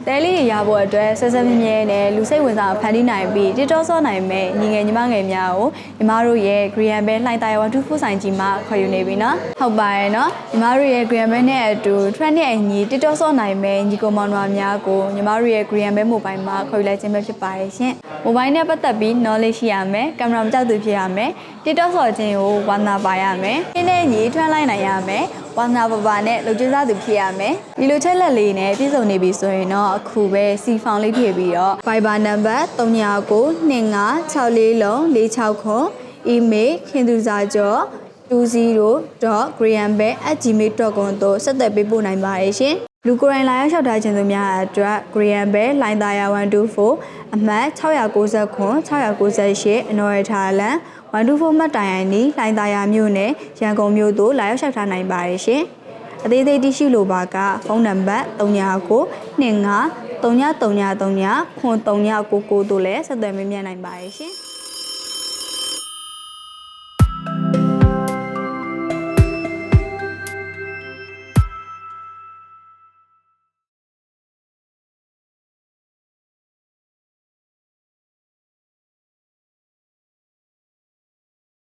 တဲလေးရဖို့အတွက်ဆက်ဆက်မြဲမြဲနဲ့လူစိတ်ဝင်စားဖန်တီးနိုင်ပြီးတိတောဆော့နိုင်မဲ့ညီငယ်ညီမငယ်များကိုညီမတို့ရဲ့ Green Bell လှိုင်သာယာ124ဆိုင်ကြီးမှာခေါ်ယူနေပြီနော်ဟုတ်ပါရဲ့နော်ညီမတို့ရဲ့ Green Bell နဲ့အတူ trend နဲ့အညီတိတောဆော့နိုင်မဲ့ညီကောင်မောင်နှမများကိုညီမတို့ရဲ့ Green Bell Mobile မှာခေါ်ယူလိုက်ခြင်းပဲဖြစ်ပါရဲ့ရှင် Mobile နဲ့ပတ်သက်ပြီး knowledge ရှိရမယ်ကင်မရာမကြောက်သူဖြစ်ရမယ်တိတောဆော့ခြင်းကိုဝါသနာပါရမယ်ရှင်းတဲ့ညီထွန်းလိုက်နိုင်ရမယ်ဝါသနာပါနဲ့လူကျစားသူဖြစ်ရမယ်ဒီလိုချက်လက်လေးနဲ့ပြည့်စုံနေပြီဆိုရင်တော့အခုပဲ C file လေးထည့်ပြီးတော့ Viber number 39925446 email ခင်သူစာကျော် 20.greenbell@gmail.com တို့ဆက်သွယ်ပေးပို့နိုင်ပါတယ်ရှင်လူကိုယ်တိုင်လာရောက်လျှောက်ထားခြင်းသူများအတွက် Green Bell လိုင်သာယာ124အမှတ်690 698အနော်ရထားလန်124မှတ်တိုင်အိုင်နီလိုင်သာယာမြို့နယ်ရန်ကုန်မြို့တို့လာရောက်လျှောက်ထားနိုင်ပါတယ်ရှင်အသေးသေးတိရှိလိုပါကဖုန်းနံပါတ်399253333999တို့လည်းဆက်သွယ်မေးမြန်းနိုင်ပါတယ်ရှင်